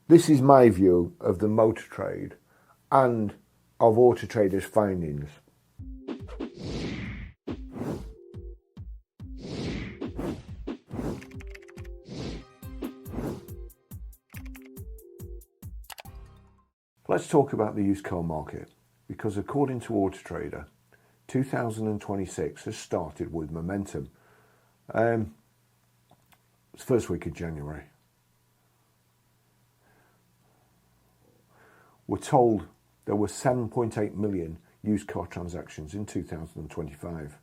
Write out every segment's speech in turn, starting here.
This is my view of the motor trade and of Autotrader's findings. Let's talk about the used car market, because according to Autotrader, 2026 has started with momentum. It's first week of January. We're told there were 7.8 million used car transactions in 2025.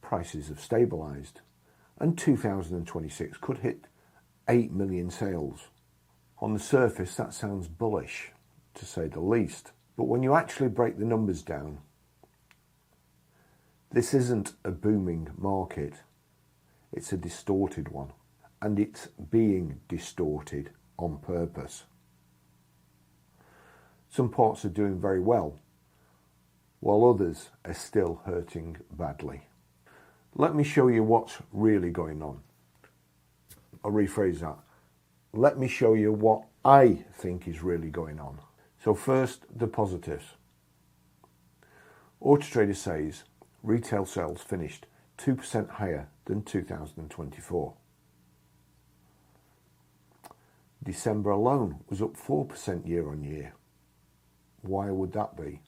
Prices have stabilised, and 2026 could hit 8 million sales. On the surface, that sounds bullish, to say the least. But when you actually break the numbers down, this isn't a booming market. It's a distorted one. And it's being distorted on purpose. Some parts are doing very well, while others are still hurting badly. Let me show you what's really going on. I'll rephrase that. Let me show you what I think is really going on. So first, the positives. Autotrader says retail sales finished 2% higher than 2024. December alone was up 4% year on year. Why would that be?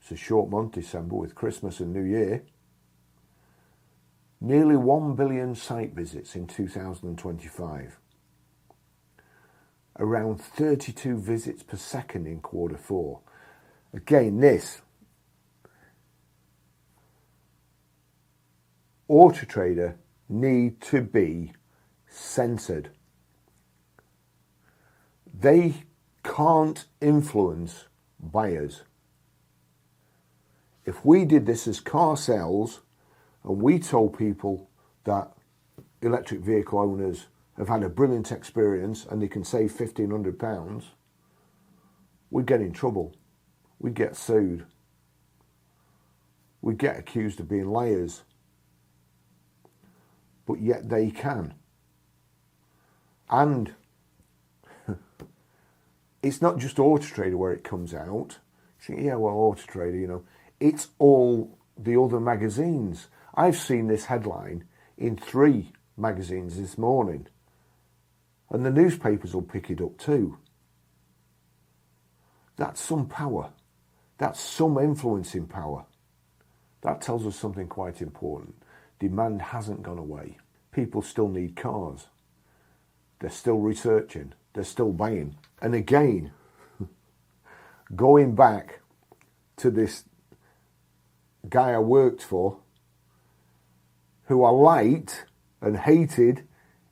It's a short month, December, with Christmas and New Year. Nearly 1 billion site visits in 2025. Around 32 visits per second in quarter four. Again, this Autotrader need to be censored. They can't influence buyers. If we did this as car sales and we told people that electric vehicle owners have had a brilliant experience and they can save £1,500, we'd get in trouble. We'd get sued. We'd get accused of being liars. But yet they can. And it's not just Autotrader where it comes out. You think, yeah, well, Autotrader, you know, it's all the other magazines. I've seen this headline in 3 magazines this morning. And the newspapers will pick it up too. That's some power. That's some influencing power. That tells us something quite important. Demand hasn't gone away. People still need cars. They're still researching. They're still buying. And again, going back to this guy I worked for, who I liked and hated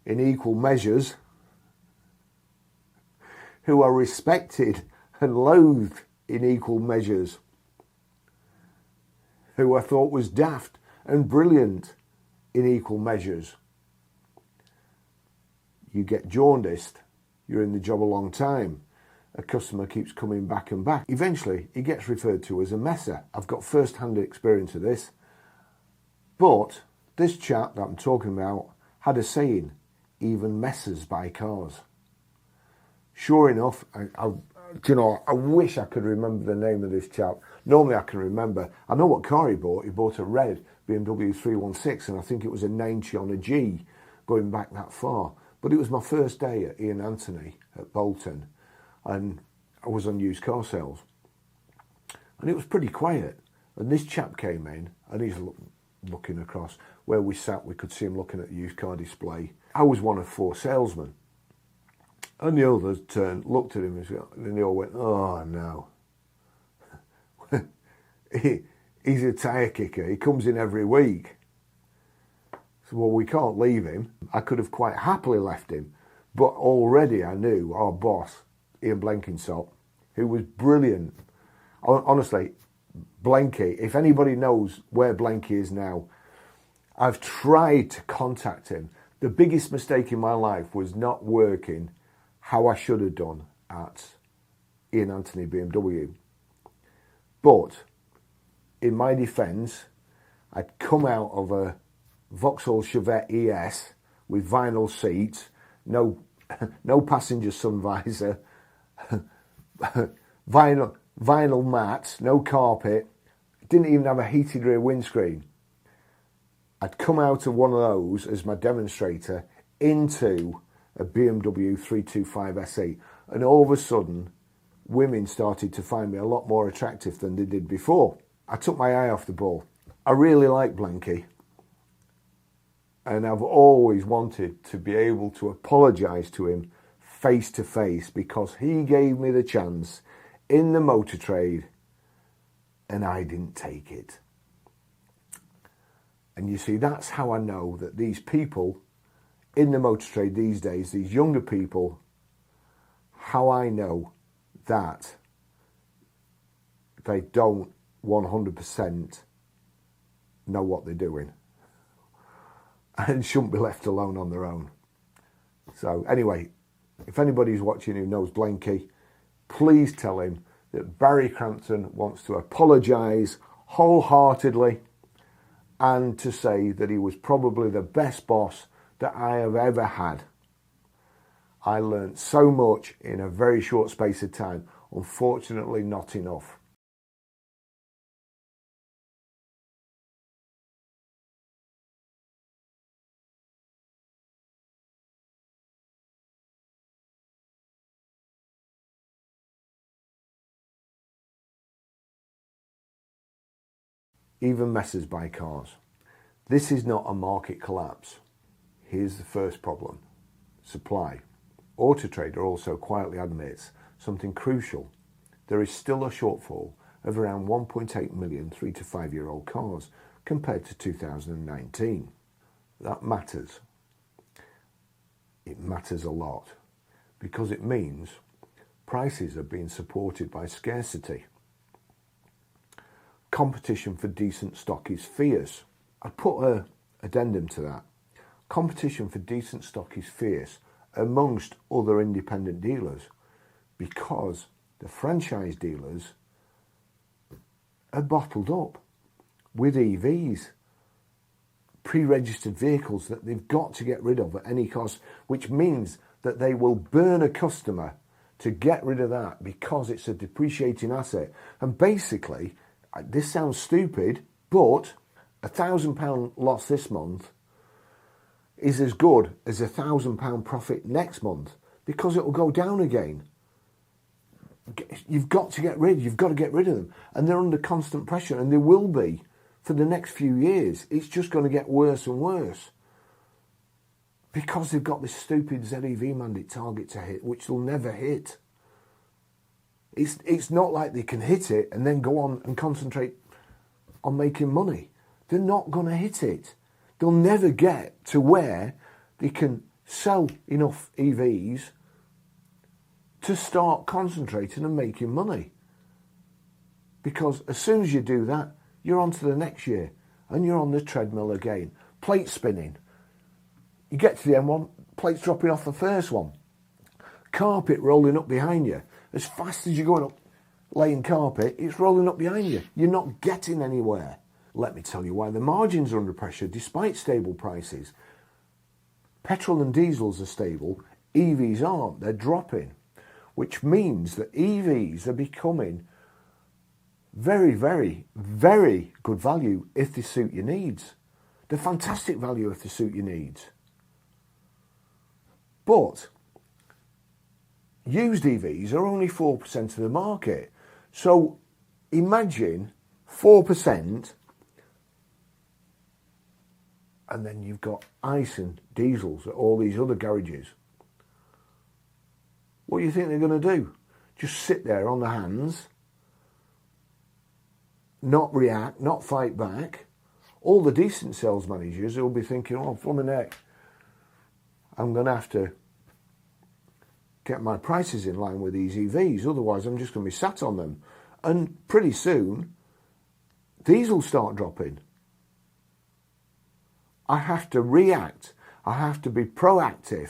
in equal measures, who are respected and loathed in equal measures, who I thought was daft and brilliant in equal measures. You get jaundiced, you're in the job a long time, a customer keeps coming back and back. Eventually, he gets referred to as a messer. I've got first-hand experience of this. But this chap that I'm talking about had a saying, even messers buy cars. Sure enough, I wish I could remember the name of this chap. Normally I can remember. I know what car he bought. He bought a red BMW 316, and I think it was a 90 on a G, going back that far. But it was my first day at Ian Anthony at Bolton, and I was on used car sales. And it was pretty quiet. And this chap came in, and he's looking across. Where we sat, we could see him looking at the used car display. I was one of 4 salesmen. And the others turned, looked at him, and they all went, oh no. He's a tyre kicker. He comes in every week. So, well, we can't leave him. I could have quite happily left him. But already I knew our boss, Ian Blenkinsop, who was brilliant. Honestly, Blenky, if anybody knows where Blenky is now, I've tried to contact him. The biggest mistake in my life was not working how I should have done at Ian Anthony BMW. But in my defence, I'd come out of a Vauxhall Chevette ES with vinyl seats, no no passenger sun visor, vinyl mats, no carpet, didn't even have a heated rear windscreen. I'd come out of one of those as my demonstrator into a BMW 325 SE, and all of a sudden women started to find me a lot more attractive than they did before. I took my eye off the ball. I really like Blanky, and I've always wanted to be able to apologise to him face to face, because he gave me the chance in the motor trade and I didn't take it. And you see, that's how I know that these people in the motor trade these days, these younger people, how I know that they don't 100% know what they're doing and shouldn't be left alone on their own. So anyway, if anybody's watching who knows Blanky, please tell him that Barrie Crampton wants to apologise wholeheartedly and to say that he was probably the best boss that I have ever had. I learnt so much in a very short space of time. Unfortunately, not enough. Even messes buy cars. This is not a market collapse. Here's the first problem: supply. Autotrader also quietly admits something crucial. There is still a shortfall of around 1.8 million 3 to 5 year old cars compared to 2019. That matters. It matters a lot, because it means prices are being supported by scarcity. Competition for decent stock is fierce. I put an addendum to that. Competition for decent stock is fierce amongst other independent dealers, because the franchise dealers are bottled up with EVs, pre-registered vehicles that they've got to get rid of at any cost, which means that they will burn a customer to get rid of that because it's a depreciating asset. And basically, this sounds stupid, but £1,000 loss this month is as good as £1,000 profit next month, because it will go down again. You've got to get rid of them, and they're under constant pressure, and they will be for the next few years. It's just going to get worse and worse, because they've got this stupid ZEV mandate target to hit, which they'll never hit. It's not like they can hit it and then go on and concentrate on making money. They're not going to hit it. They'll never get to where they can sell enough EVs to start concentrating and making money. Because as soon as you do that, you're on to the next year and you're on the treadmill again. Plate spinning. You get to the M1, plates dropping off the first one. Carpet rolling up behind you. As fast as you're going up laying carpet, it's rolling up behind you. You're not getting anywhere. Let me tell you why the margins are under pressure despite stable prices. Petrol and diesels are stable, EVs aren't, they're dropping, which means that EVs are becoming very, very, very good value if they suit your needs. They're fantastic value if they suit your needs. But used EVs are only 4% of the market. So imagine 4%, and then you've got ICE and diesels at all these other garages. What do you think they're going to do? Just sit there on their hands, not react, not fight back? All the decent sales managers will be thinking, oh, flumming heck, I'm going to have to get my prices in line with these EVs, otherwise I'm just going to be sat on them. And pretty soon, these will start dropping. I have to react. I have to be proactive.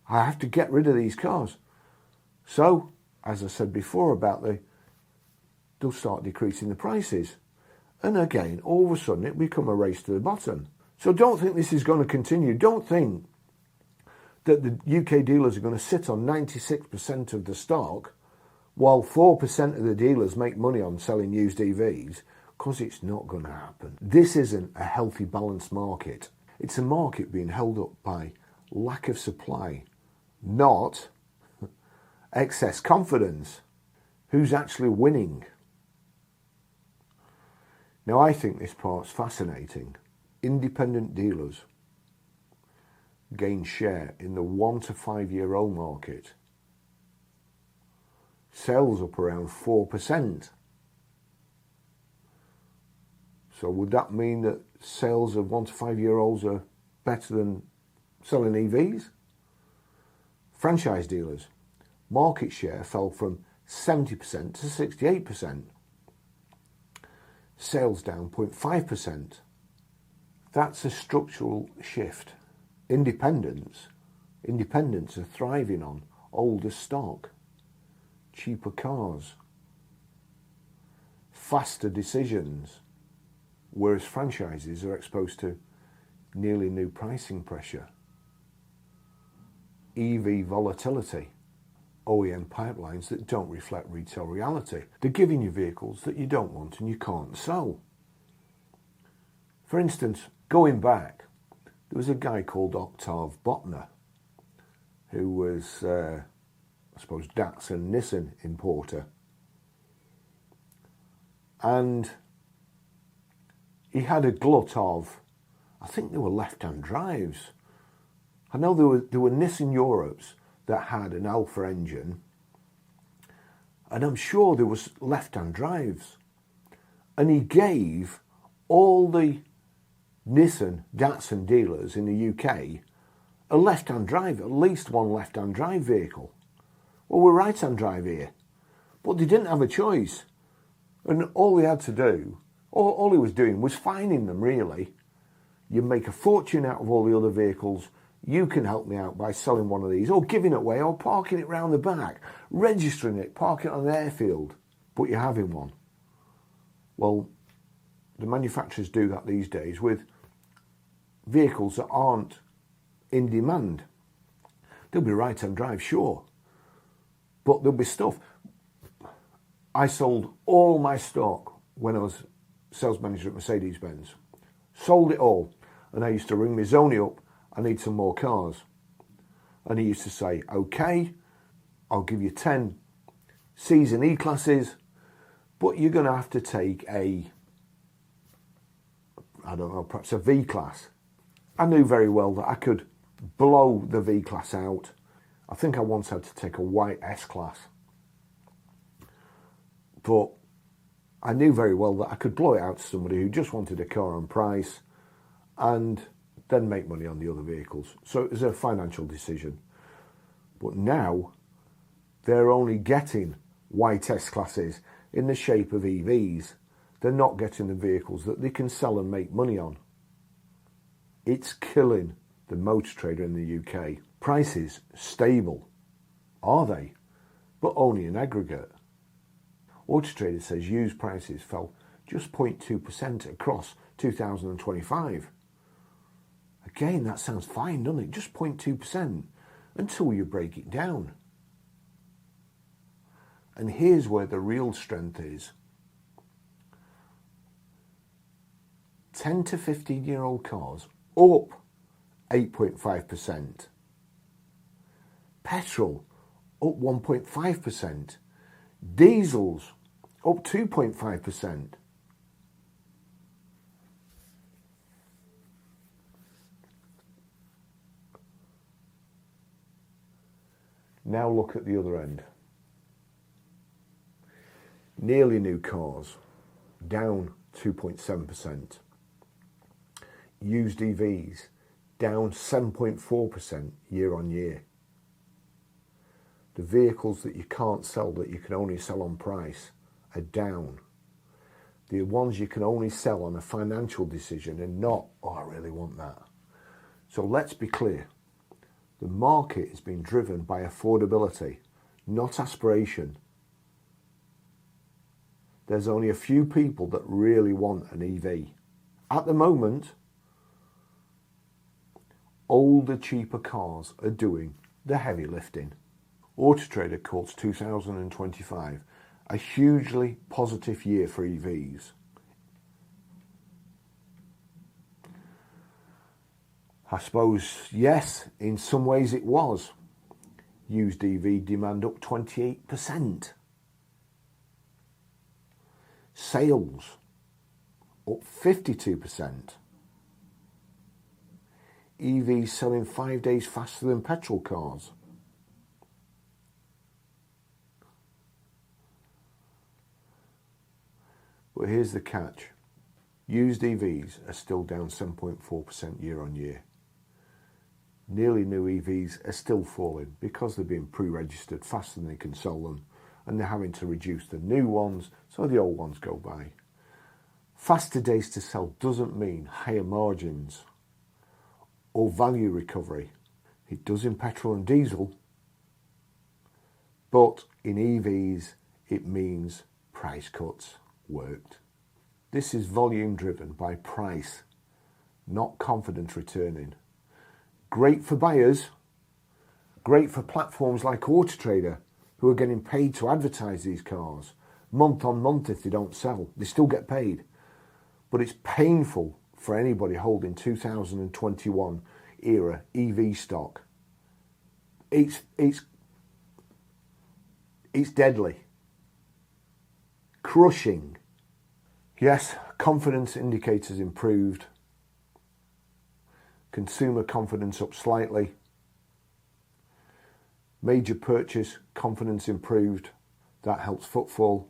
I have to get rid of these cars. So, as I said before about they'll start decreasing the prices. And again, all of a sudden, it become a race to the bottom. So don't think this is going to continue. Don't think that the UK dealers are going to sit on 96% of the stock while 4% of the dealers make money on selling used EVs, because it's not going to happen. This isn't a healthy, balanced market. It's a market being held up by lack of supply, not excess confidence. Who's actually winning? Now, I think this part's fascinating. Independent dealers gain share in the 1 to 5 year old market. Sales up around 4%. So would that mean that sales of 1 to 5 year olds are better than selling EVs? Franchise dealers, market share fell from 70% to 68%. Sales down 0.5%. That's a structural shift. Independents are thriving on older stock, cheaper cars, faster decisions, whereas franchises are exposed to nearly new pricing pressure, EV volatility, OEM pipelines that don't reflect retail reality. They're giving you vehicles that you don't want and you can't sell. For instance, going back, there was a guy called Octave Botner who was, I suppose, Datsun Nissan importer. And he had a glut of, I think they were left-hand drives. I know there were Nissan Europes that had an Alpha engine, and I'm sure there was left-hand drives. And he gave all the Nissan Datsun dealers in the UK a left-hand drive, at least one left-hand drive vehicle. Well, we're right-hand drive here, but they didn't have a choice. And all they had to do, all he was doing was fining them, really. You make a fortune out of all the other vehicles. You can help me out by selling one of these, or giving it away, or parking it round the back, registering it, parking it on the airfield, but you're having one. Well, the manufacturers do that these days with vehicles that aren't in demand. They'll be right-hand drive, sure, but there'll be stuff. I sold all my stock when I was sales manager at Mercedes-Benz. Sold it all, and I used to ring my Zoney up, I need some more cars. And he used to say, okay, I'll give you 10 C's and E classes, but you're going to have to take a, I don't know, perhaps a V class. I knew very well that I could blow the V class out. I think I once had to take a white S class. But I knew very well that I could blow it out to somebody who just wanted a car on price and then make money on the other vehicles. So it was a financial decision. But now they're only getting white S classes in the shape of EVs. They're not getting the vehicles that they can sell and make money on. It's killing the motor trader in the UK. Prices stable, are they? But only in aggregate. Autotrader says used prices fell just 0.2% across 2025. Again, that sounds fine, doesn't it? Just 0.2% until you break it down. And here's where the real strength is. 10 to 15-year-old cars up 8.5%. Petrol up 1.5%. Diesels up 2.5%. Now look at the other end. Nearly new cars, down 2.7%. Used EVs, down 7.4% year on year. The vehicles that you can't sell, that you can only sell on price, are down. The ones you can only sell on a financial decision and not, oh, I really want that. So let's be clear. The market is being driven by affordability, not aspiration. There's only a few people that really want an EV. At the moment, older, cheaper cars are doing the heavy lifting. Autotrader calls 2025 a hugely positive year for EVs. I suppose, yes, in some ways it was. Used EV demand up 28%. Sales up 52%. EVs selling 5 days faster than petrol cars. But here's the catch. Used EVs are still down 7.4% year on year. Nearly new EVs are still falling because they're being pre-registered faster than they can sell them, and they're having to reduce the new ones so the old ones go by. Faster days to sell doesn't mean higher margins or value recovery. It does in petrol and diesel, but in EVs it means price cuts worked. This is volume driven by price, not confidence returning. Great for buyers, great for platforms like Autotrader, who are getting paid to advertise these cars month on month. If they don't sell, they still get paid. But it's painful for anybody holding 2021 era EV stock. It's deadly, crushing. Yes, confidence indicators improved. Consumer confidence up slightly. Major purchase confidence improved. That helps footfall.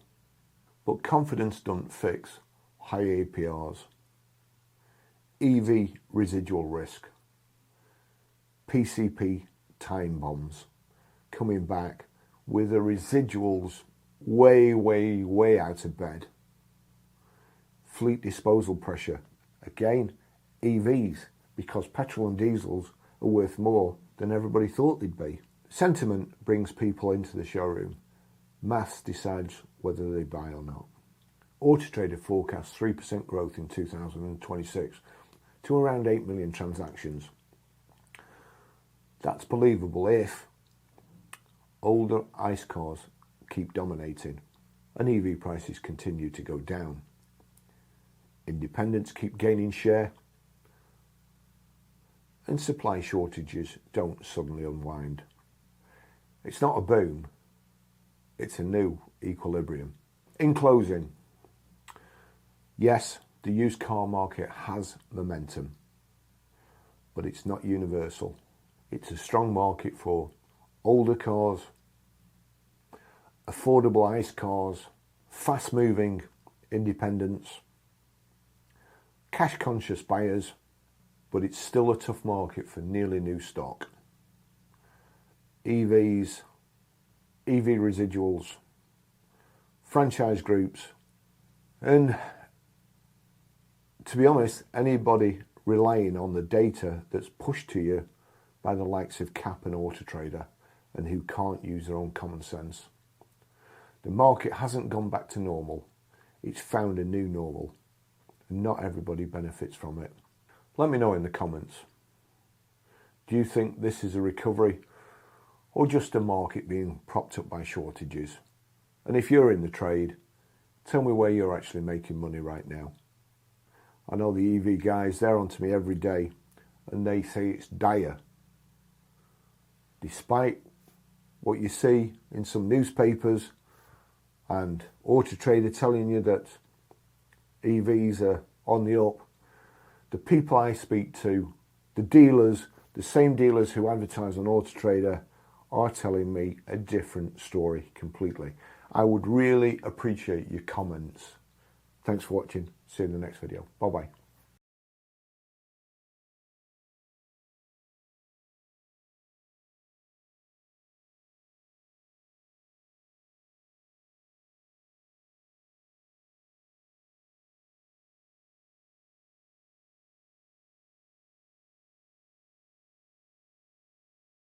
But confidence doesn't fix high APRs. EV residual risk. PCP time bombs coming back with the residuals way out of bed. Fleet disposal pressure. Again, EVs, because petrol and diesels are worth more than everybody thought they'd be. Sentiment brings people into the showroom. Maths decides whether they buy or not. Autotrader forecasts 3% growth in 2026 to around 8 million transactions. That's believable if older ICE cars keep dominating and EV prices continue to go down. Independents keep gaining share and supply shortages don't suddenly unwind. It's not a boom, it's a new equilibrium. In closing, yes, the used car market has momentum, but it's not universal. It's a strong market for older cars, affordable ICE cars, fast-moving independents, cash-conscious buyers, but it's still a tough market for nearly new stock. EVs, EV residuals, franchise groups, and to be honest, anybody relying on the data that's pushed to you by the likes of Cap and Autotrader and who can't use their own common sense. The market hasn't gone back to normal. It's found a new normal, and not everybody benefits from it. Let me know in the comments. Do you think this is a recovery or just a market being propped up by shortages? And if you're in the trade, tell me where you're actually making money right now. I know the EV guys, they're on to me every day and they say it's dire. Despite what you see in some newspapers and Autotrader telling you that EVs are on the up, the people I speak to, the dealers, the same dealers who advertise on Autotrader, are telling me a different story completely. I would really appreciate your comments. Thanks for watching. See you in the next video. Bye-bye.